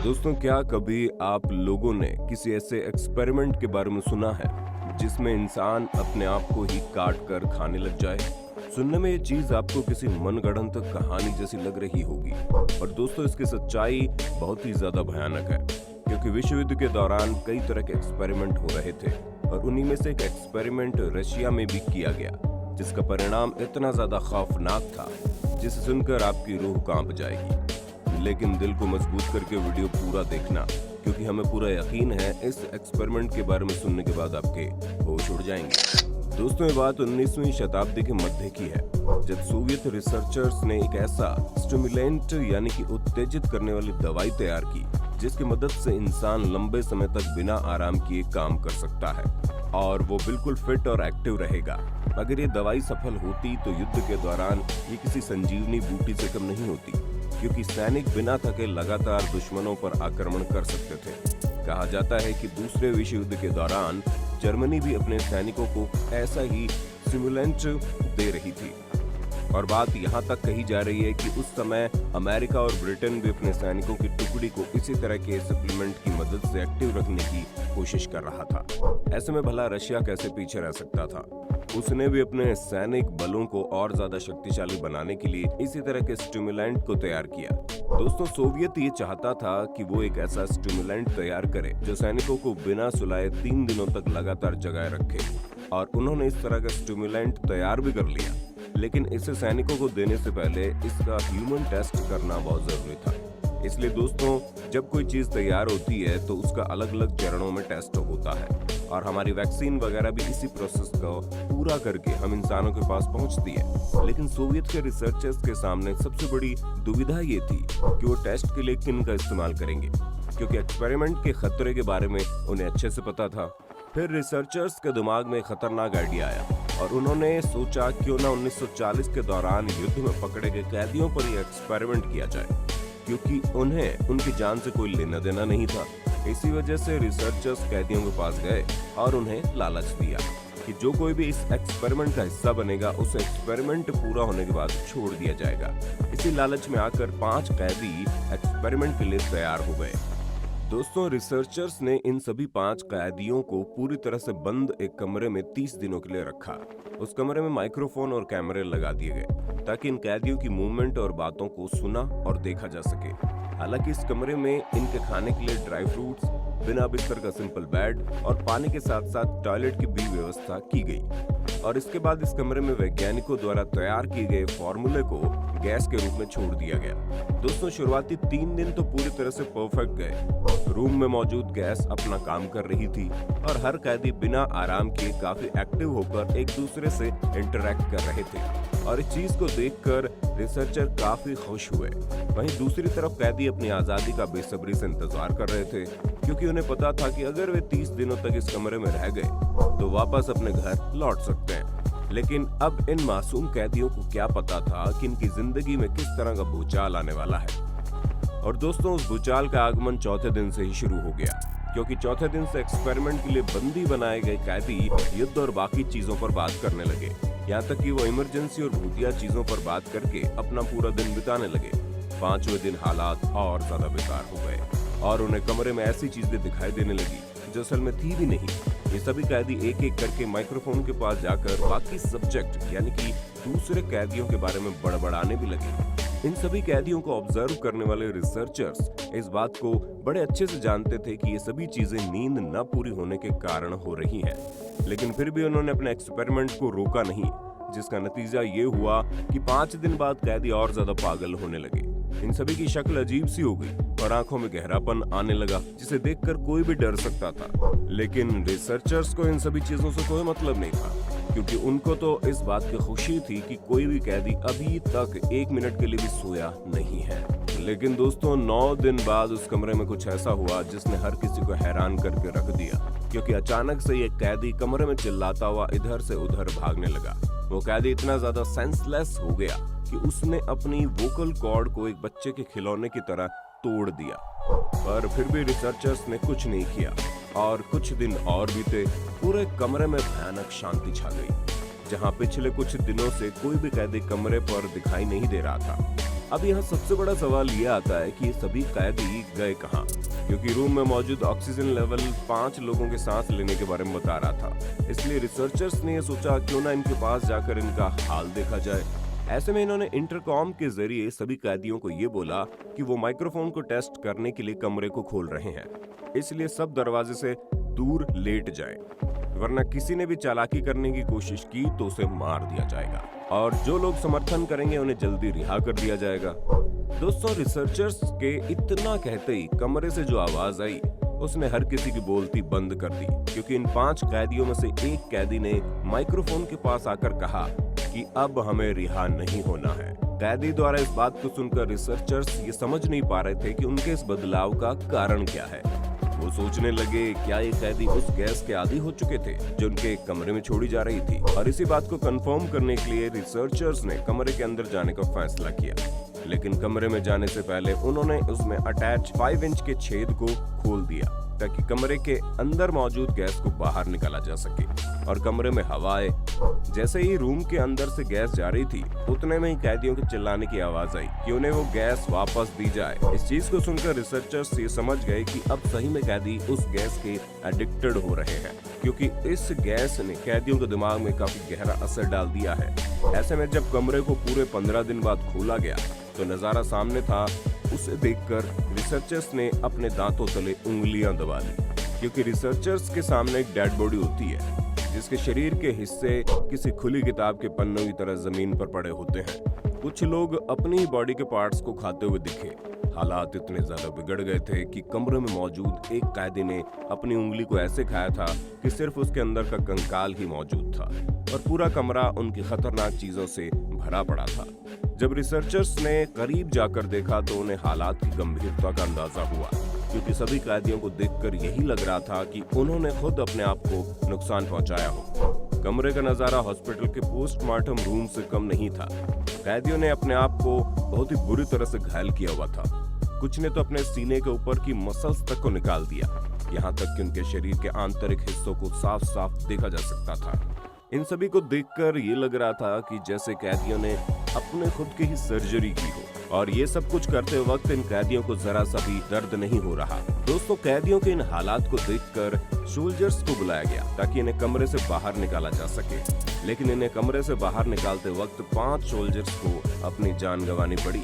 दोस्तों, क्या कभी आप लोगों ने किसी ऐसे एक्सपेरिमेंट के बारे में सुना है जिसमें इंसान अपने आप को ही काट कर खाने लग जाए? सुनने में ये चीज आपको किसी मनगढ़ंत कहानी जैसी लग रही होगी, और दोस्तों इसकी सच्चाई बहुत ही ज्यादा भयानक है, क्योंकि विश्व युद्ध के दौरान कई तरह के एक्सपेरिमेंट हो रहे थे और उन्हीं में से एक एक्सपेरिमेंट रशिया में भी किया गया, जिसका परिणाम इतना ज्यादा खौफनाक था जिसे सुनकर आपकी रूह कांप जाएगी। लेकिन दिल को मजबूत करके वीडियो पूरा देखना, क्योंकि हमें पूरा यकीन है इस एक्सपेरिमेंट के बारे में सुनने के बाद आपके होश उड़ जाएंगे। दोस्तों, ये बात 19वीं शताब्दी के मध्य की है, जब सोवियत रिसर्चर्स ने एक ऐसा स्टिमुलेंट यानी कि उत्तेजित करने वाली दवाई तैयार की जिसकी मदद से इंसान लंबे समय तक बिना आराम किए काम कर सकता है और वो बिल्कुल फिट और एक्टिव रहेगा। अगर ये दवाई सफल होती तो युद्ध के दौरान ये किसी संजीवनी बूटी से कम नहीं होती, क्योंकि सैनिक बिना थके लगातार दुश्मनों पर आक्रमण कर सकते थे। कहा जाता है कि दूसरे विश्व युद्ध के दौरान जर्मनी भी अपने सैनिकों को ऐसा ही स्टिमुलेंट दे रही थी, और बात यहाँ तक कही जा रही है कि उस समय अमेरिका और ब्रिटेन भी अपने सैनिकों की टुकड़ी को इसी तरह के सप्लीमेंट की मदद से एक्टिव रखने की कोशिश कर रहा था। ऐसे में भला रशिया कैसे पीछे रह सकता था? उसने भी अपने सैनिक बलों को और ज्यादा शक्तिशाली बनाने के लिए इसी तरह के स्टिमुलेंट को तैयार किया। दोस्तों, सोवियत ये चाहता था कि वो एक ऐसा स्टिमुलेंट तैयार करे जो सैनिकों को बिना सुलाए 3 दिनों तक लगातार जगाए रखे, और उन्होंने इस तरह का स्टिमुलेंट तैयार भी कर लिया। लेकिन इसे सैनिकों को देने से पहले इसका ह्यूमन टेस्ट करना बहुत जरूरी था। इसलिए दोस्तों, जब कोई चीज तैयार होती है तो उसका अलग अलग चरणों में टेस्ट होता है, और हमारी वैक्सीन वगैरह भी इसी प्रोसेस को पूरा करके हम इंसानों के पास पहुंचती है। लेकिन सोवियत के रिसर्चर्स के सामने सबसे बड़ी दुविधा ये थी कि वो टेस्ट के लिए किन का इस्तेमाल करेंगे, क्योंकि एक्सपेरिमेंट के खतरे के बारे में उन्हें अच्छे से पता था। फिर रिसर्चर्स के दिमाग में खतरनाक आइडिया आया और उन्होंने सोचा क्यों ना 1940 के दौरान युद्ध में पकड़े गए कैदियों पर यह एक्सपेरिमेंट किया जाए, क्योंकि उन्हें उनकी जान से कोई लेना देना नहीं था। इसी वजह से रिसर्चर्स कैदियों के पास गए और उन्हें लालच दिया कि जो कोई भी इस एक्सपेरिमेंट का हिस्सा बनेगा उसे एक्सपेरिमेंट पूरा होने के बाद छोड़ दिया जाएगा। इसी लालच में आकर 5 कैदी एक्सपेरिमेंट के लिए तैयार हो गए। दोस्तों, रिसर्चर्स ने इन सभी 5 कैदियों को पूरी तरह से बंद एक कमरे में 30 दिनों के लिए रखा। उस कमरे में माइक्रोफोन और कैमरे लगा दिए गए ताकि इन कैदियों की मूवमेंट और बातों को सुना और देखा जा सके। हालांकि इस कमरे में इनके खाने के लिए ड्राई फ्रूट्स, बिना बिस्तर का सिंपल बेड और पानी के साथ साथ टॉयलेट की भी व्यवस्था की गई। और इसके बाद इस कमरे में वैज्ञानिकों द्वारा तैयार किए गए फॉर्मूले को गैस के रूप में छोड़ दिया गया। दोस्तों, शुरुआती 3 दिन तो पूरी तरह से परफेक्ट गए। रूम में मौजूद गैस अपना काम कर रही थी और हर कैदी बिना आराम किए काफी एक्टिव होकर एक दूसरे से इंटरैक्ट कर रहे थे, और इस चीज को देखकर रिसर्चर काफी खुश हुए। वहीं दूसरी तरफ कैदी अपनी आजादी का बेसब्री से इंतजार कर रहे थे, क्योंकि उन्हें पता था कि अगर वे 30 दिनों तक इस कमरे में रह गए तो वापस अपने घर लौट सकते हैं। लेकिन अब इन मासूम कैदियों को क्या पता था कि इनकी जिंदगी में किस तरह का भूचाल आने वाला है। और दोस्तों, उस भूचाल का आगमन चौथे दिन से ही शुरू हो गया, क्योंकि चौथे दिन से एक्सपेरिमेंट के लिए बंदी बनाए गए कैदी युद्ध और बाकी चीजों पर बात करने लगे। यहाँ तक कि वो इमरजेंसी और भूतिया चीजों पर बात करके अपना पूरा दिन बिताने लगे। 5वें दिन हालात और ज्यादा बेकार हो गए और उन्हें कमरे में ऐसी चीजें दिखाई देने लगी जो असल में थी भी नहीं। ये सभी कैदी एक एक करके माइक्रोफोन के पास जाकर बाकी सब्जेक्ट यानी कि दूसरे कैदियों के बारे में बड़बड़ाने भी लगे। इन सभी कैदियों को ऑब्जर्व करने वाले रिसर्चर्स इस बात को बड़े अच्छे से जानते थे कि ये सभी चीजें नींद न पूरी होने के कारण हो रही हैं। लेकिन फिर भी उन्होंने अपने एक्सपेरिमेंट को रोका नहीं, जिसका नतीजा ये हुआ कि 5 दिन बाद कैदी और ज्यादा पागल होने लगे। इन सभी की शक्ल अजीब सी हो गई और आंखों में गहरापन आने लगा, जिसे देखकर कोई भी डर सकता था। लेकिन रिसर्चर्स को इन सभी चीजों से कोई मतलब नहीं था, क्योंकि उनको तो इस बात की खुशी थी कि कोई भी कैदी अभी तक 1 मिनट के लिए भी सोया नहीं है। लेकिन दोस्तों, 9 दिन बाद उस कमरे में कुछ ऐसा हुआ जिसने हर किसी को हैरान करके रख दिया, क्योंकि अचानक से ये कैदी कमरे में चिल्लाता हुआ इधर से उधर भागने लगा। वो कैदी इतना ज्यादा सेंसलेस हो गया कि उसने अपनी वोकल कॉर्ड को एक बच्चे के खिलौने की तरह तोड़ दिया। पर फिर भी रिसर्चर्स ने कुछ नहीं किया और कुछ दिन और बीते। पूरे कमरे में भयानक शांति छा गई, जहां पिछले कुछ दिनों से कोई भी कैदी कमरे पर दिखाई नहीं दे रहा था। अब यहाँ सबसे बड़ा सवाल ये आता है कि ये सभी कैदी गए कहाँ, क्योंकि रूम में मौजूद ऑक्सीजन लेवल 5 लोगों के सांस लेने के बारे में बता रहा था। इसलिए रिसर्चर्स ने ये सोचा क्यों ना इनके पास जाकर इनका हाल देखा जाए। ऐसे में इन्होंने इंटरकॉम के जरिए सभी कैदियों को ये बोला कि वो माइक्रोफोन को टेस्ट करने के लिए कमरे को खोल रहे हैं, इसलिए सब दरवाजे से दूर लेट जाएं, वरना किसी ने भी चालाकी करने की कोशिश की तो उसे मार दिया जाएगा और जो लोग समर्थन करेंगे उन्हें जल्दी रिहा कर दिया जाएगा। दोस्तों, रिसर्चर्स के इतना कहते ही कमरे से जो आवाज आई उसने हर किसी की बोलती बंद कर दी, क्योंकि इन 5 कैदियों में से एक कैदी ने माइक्रोफोन के पास आकर कहा कि अब हमें रिहा नहीं होना है। कैदी द्वारा इस बात को सुनकर रिसर्चर्स ये समझ नहीं पा रहे थे कि उनके इस बदलाव का कारण क्या है। वो सोचने लगे क्या ये कैदी उस गैस के आदी हो चुके थे जो उनके कमरे में छोड़ी जा रही थी, और इसी बात को कंफर्म करने के लिए रिसर्चर्स ने कमरे के अंदर जाने का फैसला किया। लेकिन कमरे में जाने से पहले उन्होंने उसमें अटैच 5 इंच के छेद को खोल दिया ताकि कमरे के अंदर मौजूद गैस को बाहर निकाला जा सके और कमरे में हवा आए। जैसे ही रूम के अंदर से गैस जा रही थी उतने में ही कैदियों के चिल्लाने की आवाज आई कि उन्हें वो गैस वापस दी जाए। इस चीज को सुनकर रिसर्चर्स ये समझ गए कि अब सही में कैदी उस गैस के एडिक्टेड हो रहे हैं, क्योंकि इस गैस ने कैदियों के दिमाग में काफी गहरा असर डाल दिया है। ऐसे में जब कमरे को पूरे 15 दिन बाद खोला गया तो नजारा सामने था। उसे देखकर रिसर्चर्स ने अपने दांतों तले उंगलियां दबा ली, क्योंकि रिसर्चर्स के सामने एक डेड बॉडी होती है जिसके शरीर के हिस्से किसी खुली किताब के पन्नों की तरह जमीन पर पड़े होते हैं। कुछ लोग अपनी बॉडी के पार्ट्स को खाते हुए दिखे। हालात इतने ज्यादा बिगड़ गए थे कि कमरे में मौजूद एक कैदी ने अपनी उंगली को ऐसे खाया था कि सिर्फ उसके अंदर का कंकाल ही मौजूद था और पूरा कमरा उनकी खतरनाक चीजों से भरा पड़ा था। जब रिसर्चर्स ने करीब जाकर देखा तो उन्हें हालात की गंभीरता का अंदाजा हुआ, क्योंकि सभी कैदियों को देखकर यही लग रहा था कि उन्होंने खुद अपने आप को नुकसान पहुंचाया हो। कमरे का नजारा हॉस्पिटल के पोस्टमार्टम रूम से कम नहीं था। कैदियों ने अपने आप को बहुत ही बुरी तरह से घायल किया हुआ था। कुछ ने तो अपने सीने के ऊपर की मसल्स तक को निकाल दिया, यहाँ तक कि उनके शरीर के आंतरिक हिस्सों को साफ साफ देखा जा सकता था। इन सभी को देखकर ये लग रहा था कि जैसे कैदियों ने अपने खुद की ही सर्जरी की हो, और ये सब कुछ करते वक्त इन कैदियों को जरा सा भी दर्द नहीं हो रहा। दोस्तों, कैदियों के इन हालात को देखकर सोल्जर्स को बुलाया गया ताकि इन्हें कमरे से बाहर निकाला जा सके, लेकिन इन्हें कमरे से बाहर निकालते वक्त 5 सोल्जर्स को अपनी जान गंवानी पड़ी।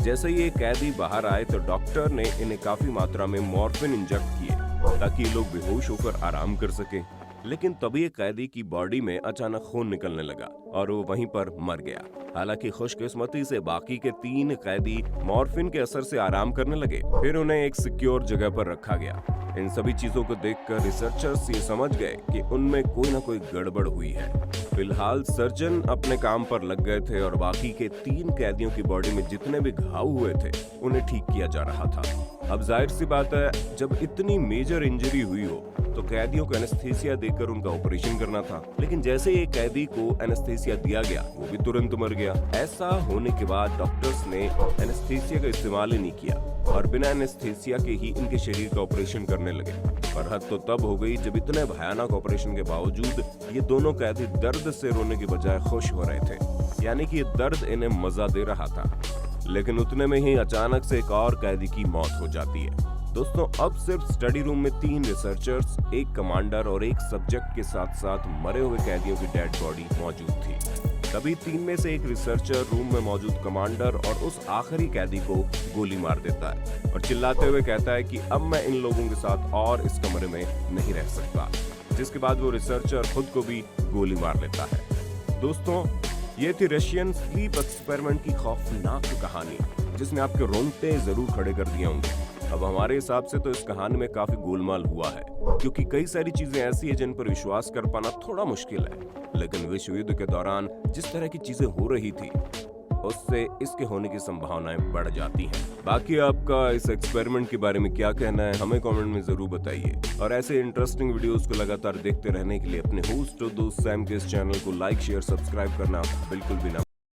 जैसे ही ये कैदी बाहर आए तो डॉक्टर ने इन्हें काफी मात्रा में मॉर्फिन इंजेक्ट किए ताकि ये लोग बेहोश होकर आराम कर सके। लेकिन तभी एक कैदी की बॉडी में अचानक खून निकलने लगा और वो वहीं पर मर गया। हालांकि खुशकिस्मती से बाकी के 3 कैदी मॉर्फिन के असर से आराम करने लगे। फिर उन्हें एक सिक्योर जगह पर रखा गया। इन सभी चीजों को देखकर रिसर्चर्स ये समझ गए कि उनमें कोई ना कोई गड़बड़ हुई है। फिलहाल सर्जन अपने काम पर लग गए थे और बाकी के 3 कैदियों की बॉडी में जितने भी घाव हुए थे उन्हें ठीक किया जा रहा था। अब जाहिर सी बात है, जब इतनी मेजर इंजरी हुई हो तो कैदियों को एनेस्थीसिया देकर उनका ऑपरेशन करना था, लेकिन जैसे ही एक कैदी को एनेस्थीसिया दिया गया वो भी तुरंत मर गया। ऐसा होने के बाद डॉक्टर्स ने एनेस्थीसिया का इस्तेमाल ही नहीं किया और बिना एनेस्थीसिया के ही इनके शरीर का ऑपरेशन करने लगे। पर हद तो तब हो गई जब इतने भयानक ऑपरेशन के बावजूद ये दोनों कैदी दर्द से रोने की बजाय खुश हो रहे थे, यानी कि ये दर्द इन्हें मजा दे रहा था। लेकिन उतने में ही अचानक से एक और कैदी की मौत हो जाती है। दोस्तों, अब सिर्फ स्टडी रूम में 3 रिसर्चर्स, एक कमांडर और एक सब्जेक्ट के साथ साथ मरे हुए कैदियों की डेड बॉडी मौजूद थी। तभी 3 में से एक रिसर्चर रूम में मौजूद कमांडर और उस आखिरी कैदी को गोली मार देता है और चिल्लाते हुए कहता है कि अब मैं इन लोगों के साथ और इस कमरे में नहीं रह सकता, जिसके बाद वो रिसर्चर खुद को भी गोली मार लेता है। दोस्तों, ये थी रशियन स्लीप एक्सपेरिमेंट की खौफनाक कहानी, जिसने आपके रोंगटे जरूर खड़े कर दिए होंगे। अब हमारे हिसाब से तो इस कहानी में काफी गोलमाल हुआ है, क्योंकि कई सारी चीजें ऐसी है जिन पर विश्वास कर पाना थोड़ा मुश्किल है। लेकिन विश्व युद्ध के दौरान जिस तरह की चीजें हो रही थी उससे इसके होने की संभावनाएं बढ़ जाती हैं। बाकी आपका इस एक्सपेरिमेंट के बारे में क्या कहना है हमें कमेंट में जरूर बताइए, और ऐसे इंटरेस्टिंग वीडियोस को लगातार देखते रहने के लिए अपने होस्ट और दोस्त सैम के इस चैनल को लाइक, शेयर, सब्सक्राइब करना बिल्कुल भी ना